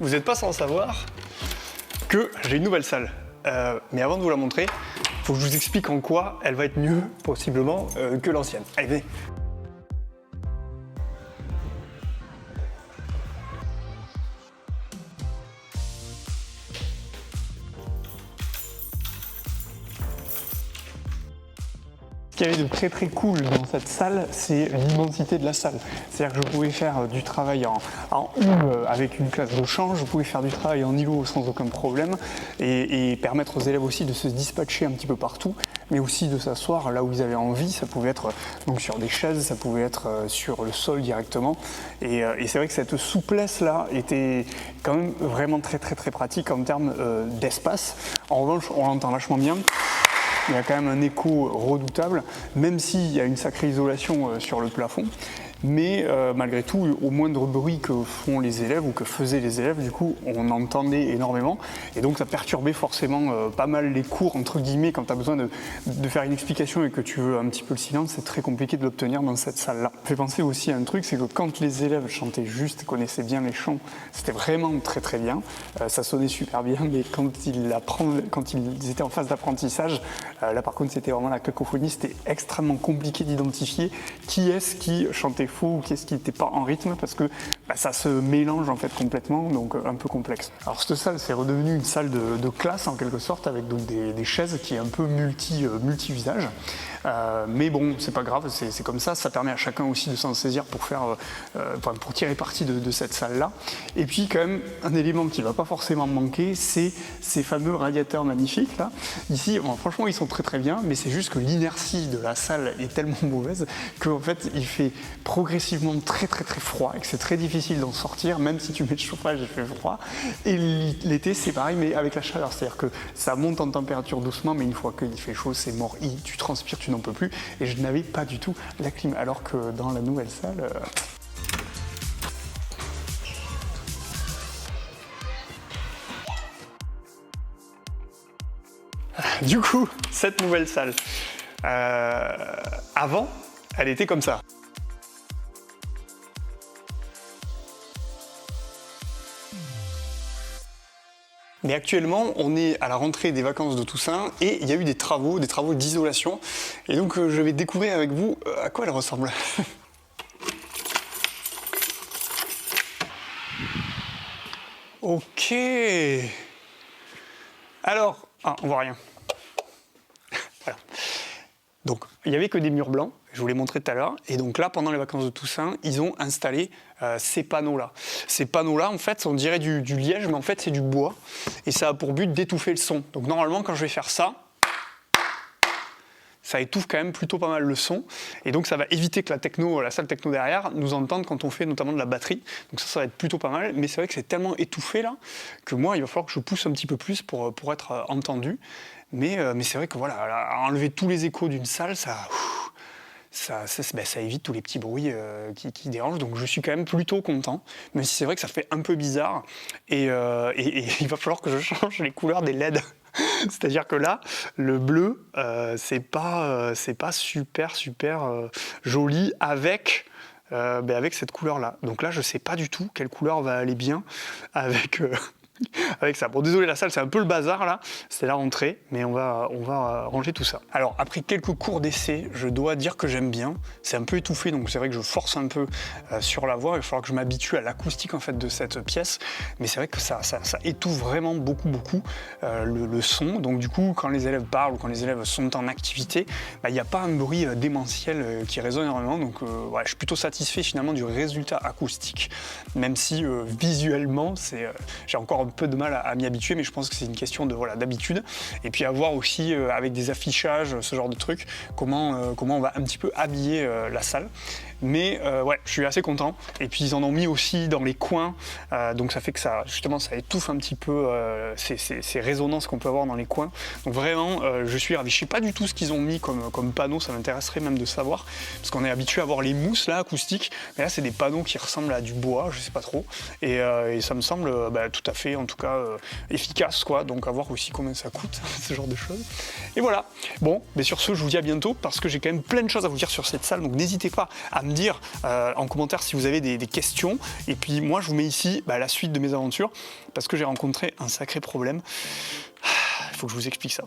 Vous n'êtes pas sans savoir que j'ai une nouvelle salle. Mais avant de vous la montrer, il faut que je vous explique en quoi elle va être mieux, possiblement, que l'ancienne. Allez, venez. Ce qu'il y avait de très très cool dans cette salle, c'est l'immensité de la salle. C'est-à-dire que je pouvais faire du travail en U avec une classe de chant, je pouvais faire du travail en îlot sans aucun problème et permettre aux élèves aussi de se dispatcher un petit peu partout, mais aussi de s'asseoir là où ils avaient envie. Ça pouvait être donc sur des chaises, ça pouvait être sur le sol directement. Et c'est vrai que cette souplesse-là était quand même vraiment très très très pratique en termes d'espace. En revanche, on l'entend vachement bien. Il y a quand même un écho redoutable, même s'il y a une sacrée isolation sur le plafond. Mais malgré tout, au moindre bruit que font les élèves ou que faisaient les élèves, du coup, on entendait énormément. Et donc, ça perturbait forcément pas mal les cours, entre guillemets. Quand tu as besoin de faire une explication et que tu veux un petit peu le silence, c'est très compliqué de l'obtenir dans cette salle-là. Ça fait penser aussi à un truc, c'est que quand les élèves chantaient juste, connaissaient bien les chants, c'était vraiment très très bien. Ça sonnait super bien, mais quand ils étaient en phase d'apprentissage, là par contre, c'était vraiment la cacophonie. C'était extrêmement compliqué d'identifier qui est-ce qui chantait faux ou qui est-ce qui n'était pas en rythme, parce que ça se mélange en fait complètement, donc un peu complexe. Alors cette salle, c'est redevenu une salle de classe en quelque sorte, avec donc des chaises qui est un peu multi-usage. Mais bon, c'est pas grave, c'est comme ça permet à chacun aussi de s'en saisir pour tirer parti de cette salle-là. Et puis quand même, un élément qui va pas forcément manquer, c'est ces fameux radiateurs magnifiques là. Ici, bon, franchement, ils sont très très bien, mais c'est juste que l'inertie de la salle est tellement mauvaise qu'en fait, il fait progressivement très très très froid et que c'est très difficile d'en sortir, même si tu mets le chauffage, il fait froid. Et l'été, c'est pareil, mais avec la chaleur, c'est-à-dire que ça monte en température doucement, mais une fois qu'il fait chaud, c'est mort. Tu transpires, tu n'en peux plus. Et je n'avais pas du tout la clim, alors que dans la nouvelle salle... Du coup, cette nouvelle salle, avant, elle était comme ça. Mais actuellement, on est à la rentrée des vacances de Toussaint et il y a eu des travaux d'isolation. Et donc, je vais découvrir avec vous à quoi elle ressemble. Ok. Alors, on voit rien. Voilà. Donc, il n'y avait que des murs blancs, je vous l'ai montré tout à l'heure, et donc là, pendant les vacances de Toussaint, ils ont installé ces panneaux-là. Ces panneaux-là, en fait, on dirait du liège, mais en fait, c'est du bois, et ça a pour but d'étouffer le son. Donc normalement, quand je vais faire ça étouffe quand même plutôt pas mal le son, et donc ça va éviter que la salle techno derrière nous entende quand on fait notamment de la batterie, donc ça va être plutôt pas mal, mais c'est vrai que c'est tellement étouffé là, que moi il va falloir que je pousse un petit peu plus pour être entendu, mais c'est vrai que voilà, enlever tous les échos d'une salle, ça évite tous les petits bruits qui dérangent, donc je suis quand même plutôt content, même si c'est vrai que ça fait un peu bizarre, et il va falloir que je change les couleurs des LED. C'est-à-dire que là, le bleu, c'est pas super joli avec cette couleur-là. Donc là, je sais pas du tout quelle couleur va aller bien avec ça. Bon, désolé, la salle, c'est un peu le bazar là, c'est la rentrée, mais on va ranger tout ça. Alors, après quelques cours d'essai, je dois dire que j'aime bien. C'est un peu étouffé, donc c'est vrai que je force un peu sur la voix. Il va falloir que je m'habitue à l'acoustique en fait de cette pièce, mais c'est vrai que ça étouffe vraiment beaucoup le son. Donc du coup, quand les élèves parlent ou quand les élèves sont en activité, il n'y a pas un bruit démentiel qui résonne énormément. Donc ouais, je suis plutôt satisfait finalement du résultat acoustique, même si visuellement, j'ai encore un peu de mal à m'y habituer, mais je pense que c'est une question d'habitude. Et puis à voir aussi avec des affichages, ce genre de trucs, comment on va un petit peu habiller la salle. Mais ouais, je suis assez content. Et puis ils en ont mis aussi dans les coins, donc ça fait que ça étouffe un petit peu ces résonances qu'on peut avoir dans les coins. Donc vraiment, je suis ravi. Je sais pas du tout ce qu'ils ont mis comme panneau, ça m'intéresserait même de savoir, parce qu'on est habitué à voir les mousses là acoustiques, mais là c'est des panneaux qui ressemblent à du bois, je sais pas trop. Et ça me semble tout à fait, en tout cas, efficace quoi. Donc à voir aussi combien ça coûte, ce genre de choses. Et voilà. Bon, mais sur ce, je vous dis à bientôt parce que j'ai quand même plein de choses à vous dire sur cette salle. Donc n'hésitez pas à me dire en commentaire si vous avez des questions. Et puis moi, je vous mets ici la suite de mes aventures parce que j'ai rencontré un sacré problème. Il faut que je vous explique ça.